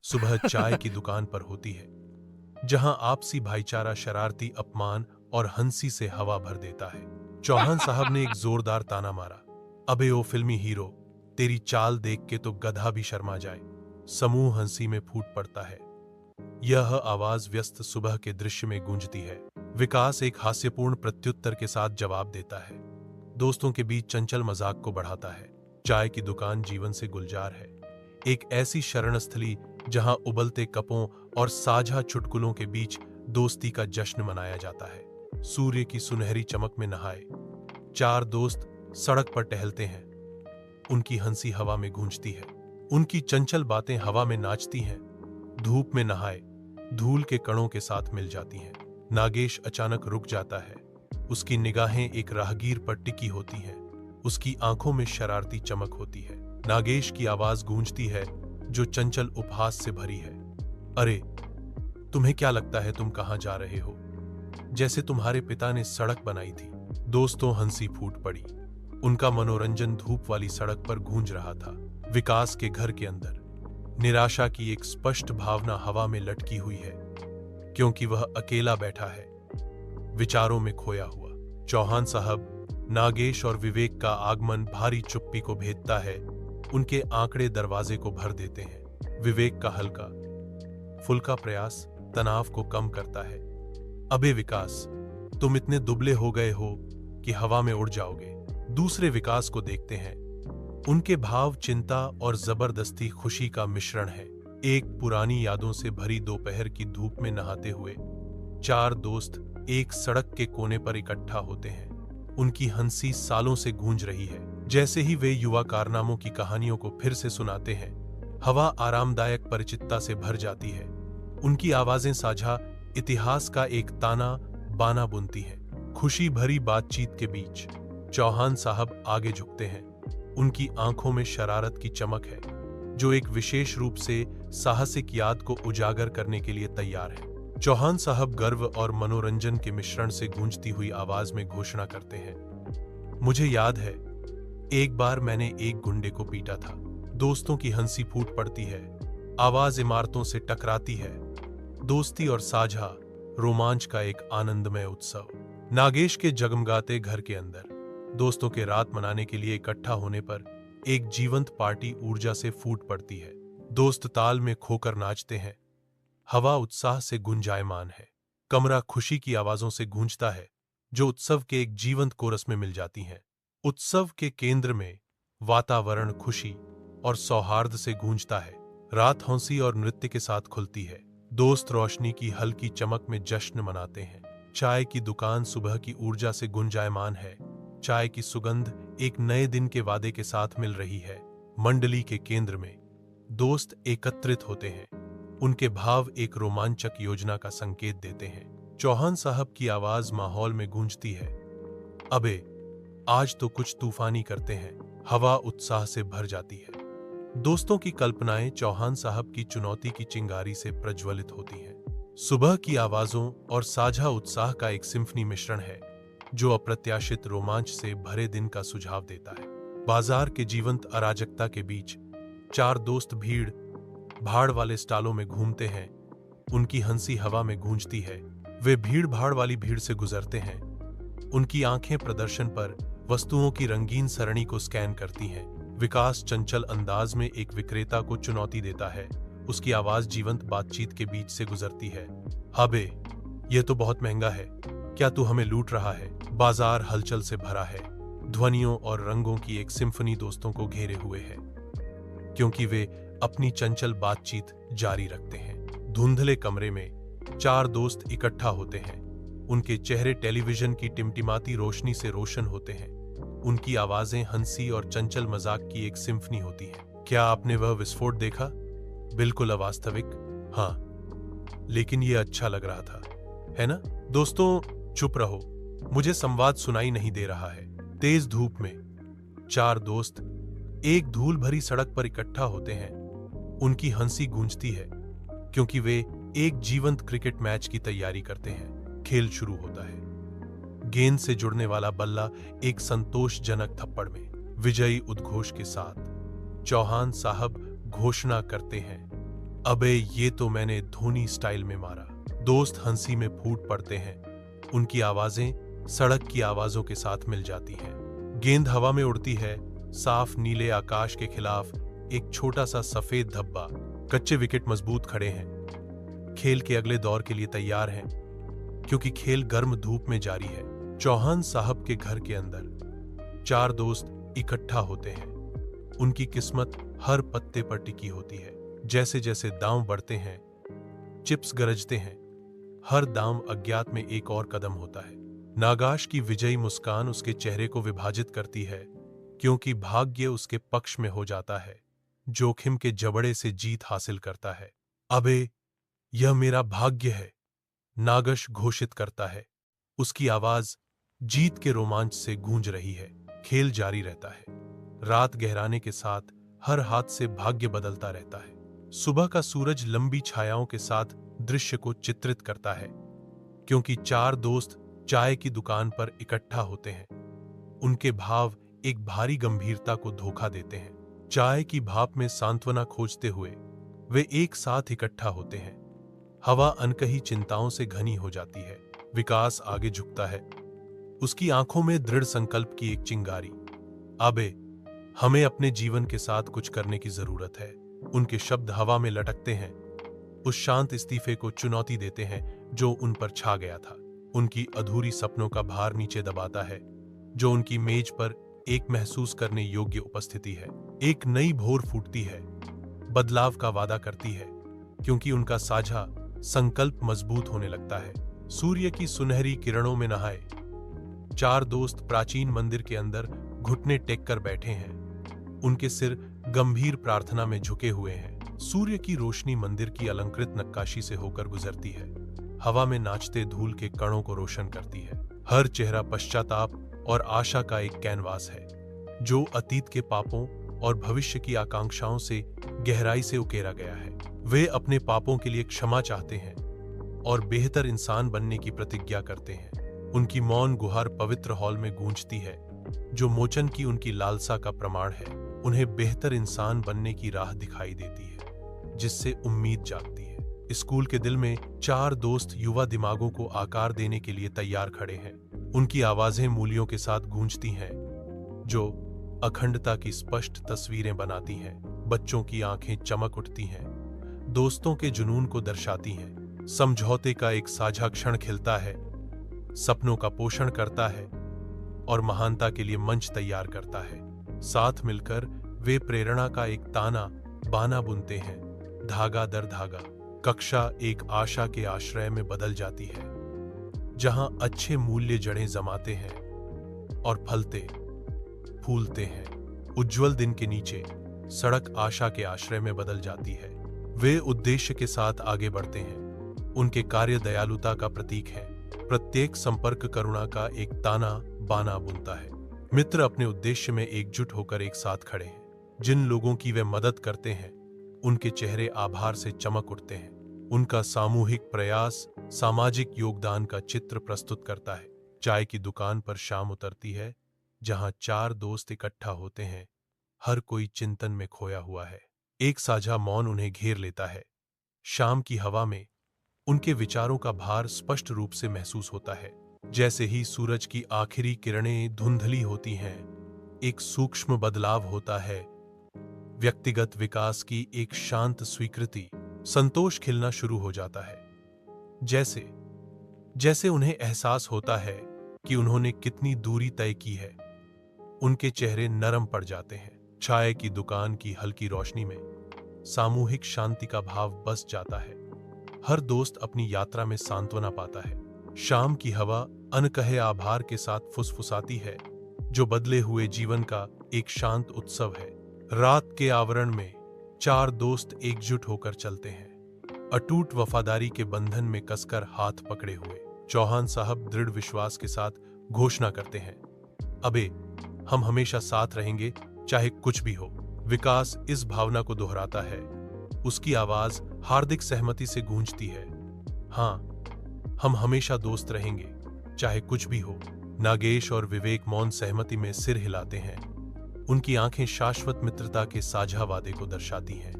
सुबह चाय की दुकान पर होती है, जहां आपसी भाईचारा शरारती अपमान और हंसी से हवा भर देता है। चौहान साहब ने एक जोरदार ताना मारा, अबे ओ फिल्मी हीरो, तेरी चाल देख के तो गधा भी शर्मा जाए। समूह हंसी में फूट पड़ता है। यह आवाज व्यस्त सुबह के दृश्य में गूंजती है। विकास एक हास्यपूर्ण प्रत्युत्तर के साथ जवाब देता है। दोस्तों के बीच चंचल मजाक को बढ़ाता है। चाय की दुकान जीवन से गुलजार है, एक ऐसी शरणस्थली जहां उबलते कपों और साझा चुटकुलों के बीच दोस्ती का जश्न मनाया जाता है। सूर्य की सुनहरी चमक में नहाए चार दोस्त सड़क पर टहलते हैं। उनकी हंसी हवा में गूंजती है, उनकी चंचल बातें हवा में नाचती हैं। धूप में नहाए धूल के कणों के साथ मिल जाती हैं। नागेश अचानक रुक जाता है। उसकी निगाहें एक राहगीर पर टिकी होती हैं। उसकी आंखों में शरारती चमक होती है। नागेश की आवाज गूंजती है, जो चंचल उपहास से भरी है। अरे, तुम्हें क्या लगता है तुम कहां जा रहे हो? जैसे तुम्हारे पिता ने सड़क बनाई थी। दोस्तों हंसी फूट पड़ी। उनका मनोरंजन धूप वाली सड़क पर गूंज रहा था। विकास के घर के अंदर निराशा की एक स्पष्ट भावना हवा में लटकी हुई है, क्योंकि वह अकेला बैठा है, विचारों में खोया हुआ। चौहान साहब, नागेश और विवेक का आगमन भारी चुप्पी को भेदता है। उनके आंकड़े दरवाजे को भर देते हैं। विवेक का हल्का फुल्का प्रयास तनाव को कम करता है। अबे विकास, तुम इतने दुबले हो गए हो कि हवा में उड़ जाओगे। दूसरे विकास को देखते हैं। उनके भाव चिंता और जबरदस्ती खुशी का मिश्रण है। एक पुरानी यादों से भरी दोपहर की धूप में नहाते हुए चार दोस्त एक सड़क के कोने पर इकट्ठा होते हैं। उनकी हंसी सालों से गूंज रही है। जैसे ही वे युवा कारनामों की कहानियों को फिर से सुनाते हैं, हवा आरामदायक परिचितता से भर जाती है। उनकी आवाजें साझा इतिहास का एक ताना बाना बुनती हैं। खुशी भरी बातचीत के बीच चौहान साहब आगे झुकते हैं। उनकी आंखों में शरारत की चमक है, जो एक विशेष रूप से साहसिक याद को उजागर करने के लिए तैयार है। चौहान साहब गर्व और मनोरंजन के मिश्रण से गूंजती हुई आवाज में घोषणा करते हैं, मुझे याद है, एक बार मैंने एक गुंडे को पीटा था। दोस्तों की हंसी फूट पड़ती है। आवाज इमारतों से टकराती है। दोस्ती और साझा रोमांच का एक आनंदमय उत्सव। नागेश के जगमगाते घर के अंदर दोस्तों के रात मनाने के लिए इकट्ठा होने पर एक जीवंत पार्टी ऊर्जा से फूट पड़ती है। दोस्त ताल में खोकर नाचते हैं। हवा उत्साह से गुंजायमान है। कमरा खुशी की आवाजों से गूंजता है, जो उत्सव के एक जीवंत कोरस में मिल जाती हैं। उत्सव के केंद्र में वातावरण खुशी और सौहार्द से गूंजता है। रात हंसी और नृत्य के साथ खुलती है। दोस्त रोशनी की हल्की चमक में जश्न मनाते हैं। चाय की दुकान सुबह की ऊर्जा से गुंजायमान है। चाय की सुगंध एक नए दिन के वादे के साथ मिल रही है। मंडली के केंद्र में दोस्त एकत्रित होते हैं। उनके भाव एक रोमांचक योजना का संकेत देते हैं। चौहान साहब की आवाज माहौल में गूंजती है, अबे आज तो कुछ तूफानी करते हैं। हवा उत्साह से भर जाती है। दोस्तों की कल्पनाएं चौहान साहब की चुनौती की चिंगारी से प्रज्वलित होती हैं। सुबह की आवाजों और साझा उत्साह का एक सिम्फनी मिश्रण है, जो अप्रत्याशित रोमांच से भरे दिन का सुझाव देता है। बाजार के जीवंत अराजकता के बीच चार दोस्त भीड़ भाड़ वाले स्टालों में घूमते हैं। उनकी हंसी हवा में गूंजती है। वे भीड़ भाड़ वाली भीड़ से गुजरते हैं। उनकी आंखें प्रदर्शन पर वस्तुओं की रंगीन सरणी को स्कैन करती हैं। विकास चंचल अंदाज में एक विक्रेता को चुनौती देता है। उसकी आवाज जीवंत बातचीत के बीच से गुजरती है, अबे यह तो बहुत महंगा है, क्या तू हमें लूट रहा है? बाजार हलचल से भरा है। ध्वनियों और रंगों की एक सिम्फनी दोस्तों को घेरे हुए है, क्योंकि वे अपनी चंचल बातचीत जारी रखते हैं। धुंधले कमरे में चार दोस्त इकट्ठा होते हैं। उनके चेहरे टेलीविजन की टिमटिमाती रोशनी से रोशन होते हैं। उनकी आवाजें हंसी और चंचल मजाक की एक सिम्फनी होती है। क्या आपने वह विस्फोट देखा? बिल्कुल अवास्तविक, हाँ, लेकिन यह अच्छा लग रहा था, है ना? दोस्तों चुप रहो, मुझे संवाद सुनाई नहीं दे रहा है। तेज धूप में चार दोस्त एक धूल भरी सड़क पर इकट्ठा होते हैं। उनकी हंसी गूंजती है, क्योंकि वे एक जीवंत क्रिकेट मैच की तैयारी करते हैं। खेल शुरू होता है। गेंद से जुड़ने वाला बल्ला एक संतोषजनक थप्पड़ में विजयी उद्घोष के साथ चौहान साहब घोषणा करते हैं, अबे ये तो मैंने धोनी स्टाइल में मारा। दोस्त हंसी में फूट पड़ते हैं। उनकी आवाजें सड़क की आवाजों के साथ मिल जाती हैं। गेंद हवा में उड़ती है। साफ नीले आकाश के खिलाफ एक छोटा सा सफेद धब्बा। कच्चे विकेट मजबूत खड़े हैं। खेल के अगले दौर के लिए तैयार हैं, क्योंकि खेल गर्म धूप में जारी है। चौहान साहब के घर के अंदर 4 दोस्त इकट्ठा होते हैं। उनकी किस्मत हर पत्ते पर टिकी होती है। जैसे जैसे दांव बढ़ते हैं, चिप्स गरजते हैं, हर दांव अज्ञात में एक और कदम होता है। नागाश की विजयी मुस्कान उसके चेहरे को विभाजित करती है, क्योंकि भाग्य उसके पक्ष में हो जाता है। जोखिम के जबड़े से जीत हासिल करता है। अबे यह मेरा भाग्य है, नागश घोषित करता है। उसकी आवाज जीत के रोमांच से गूंज रही है। खेल जारी रहता है। रात गहराने के साथ हर हाथ से भाग्य बदलता रहता है। सुबह का सूरज लंबी छायाओं के साथ दृश्य को चित्रित करता है, क्योंकि 4 दोस्त चाय की दुकान पर इकट्ठा होते हैं। उनके भाव एक भारी गंभीरता को धोखा देते हैं। चाय की भाप में सांत्वना खोजते हुए वे एक साथ इकट्ठा होते हैं। हवा अनकही चिंताओं से घनी हो जाती है। विकास आगे झुकता है। उसकी आंखों में दृढ़ संकल्प की एक चिंगारी। अबे हमें अपने जीवन के साथ कुछ करने की जरूरत है। उनके शब्द हवा में लटकते हैं, उस शांत इस्तीफे को चुनौती देते हैं जो उन पर छा गया था। उनकी अधूरी सपनों का भार नीचे दबाता है, जो उनकी मेज पर एक महसूस करने योग्य उपस्थिति है। एक नई भोर फूटती है, बदलाव का वादा करती है, क्योंकि उनका साझा संकल्प मजबूत होने लगता है। सूर्य की सुनहरी किरणों में नहाए 4 दोस्त प्राचीन मंदिर के अंदर घुटने टेक कर बैठे हैं। उनके सिर गंभीर प्रार्थना में झुके हुए हैं। सूर्य की रोशनी मंदिर की अलंकृत नक्काशी से होकर गुजरती है, हवा में नाचते धूल के कणों को रोशन करती है। हर चेहरा पश्चाताप और आशा का एक कैनवास है, जो अतीत के पापों और भविष्य की आकांक्षाओं से गहराई से उकेरा गया है। वे अपने पापों के लिए क्षमा चाहते हैं और बेहतर इंसान बनने की प्रतिज्ञा करते हैं। उनकी मौन गुहार पवित्र हॉल में गूंजती है, जो मोचन की उनकी लालसा का प्रमाण है। उन्हें बेहतर इंसान बनने की राह दिखाई देती है, जिससे उम्मीद जागती है। स्कूल के दिल में 4 दोस्त युवा दिमागों को आकार देने के लिए तैयार खड़े हैं। उनकी आवाजें मूल्यों के साथ गूंजती हैं, जो अखंडता की स्पष्ट तस्वीरें बनाती हैं। बच्चों की आंखें चमक उठती हैं, दोस्तों के जुनून को दर्शाती हैं। समझौते का एक साझा क्षण खिलता है, सपनों का पोषण करता है और महानता के लिए मंच तैयार करता है। साथ मिलकर वे प्रेरणा का एक ताना बाना बुनते हैं। धागा दर धागा कक्षा एक आशा के आश्रय में बदल जाती है, जहां अच्छे मूल्य जड़ें जमाते हैं और फलते फूलते हैं। उज्जवल दिन के नीचे सड़क आशा के आश्रय में बदल जाती है। वे उद्देश्य के साथ आगे बढ़ते हैं। उनके कार्य दयालुता का प्रतीक है। प्रत्येक संपर्क करुणा का एक ताना बाना बुनता है। मित्र अपने उद्देश्य में एकजुट होकर एक साथ खड़े हैं। जिन लोगों की वे मदद करते हैं, उनके चेहरे आभार से चमक उठते हैं। उनका सामूहिक प्रयास सामाजिक योगदान का चित्र प्रस्तुत करता है। चाय की दुकान पर शाम उतरती है, जहां 4 दोस्त इकट्ठा होते हैं। हर कोई चिंतन में खोया हुआ है। एक साझा मौन उन्हें घेर लेता है। शाम की हवा में उनके विचारों का भार स्पष्ट रूप से महसूस होता है। जैसे ही सूरज की आखिरी किरणें धुंधली होती हैं, एक सूक्ष्म बदलाव होता है। व्यक्तिगत विकास की एक शांत स्वीकृति, संतोष खिलना शुरू हो जाता है। जैसे जैसे उन्हें एहसास होता है कि उन्होंने कितनी दूरी तय की है। उनके चेहरे नरम पड़ जाते हैं। चाय की दुकान की हल्की रोशनी में सामूहिक शांति का भाव बस जाता है। हर दोस्त अपनी यात्रा में सांत्वना पाता है। शाम की हवा अनकहे आभार के साथ फुसफुसाती है, जो बदले हुए जीवन का एक शांत उत्सव है। रात के आवरण में 4 दोस्त एकजुट होकर चलते हैं, अटूट वफादारी के बंधन में कसकर हाथ पकड़े हुए। चौहान साहब दृढ़ विश्वास के साथ घोषणा करते हैं, अबे हम हमेशा साथ रहेंगे, चाहे कुछ भी हो। विकास इस भावना को दोहराता है। उसकी आवाज हार्दिक सहमति से गूंजती है। हाँ, हम हमेशा दोस्त रहेंगे, चाहे कुछ भी हो। नागेश और विवेक मौन सहमति में सिर हिलाते हैं। उनकी आंखें शाश्वत मित्रता के साझा वादे को दर्शाती हैं।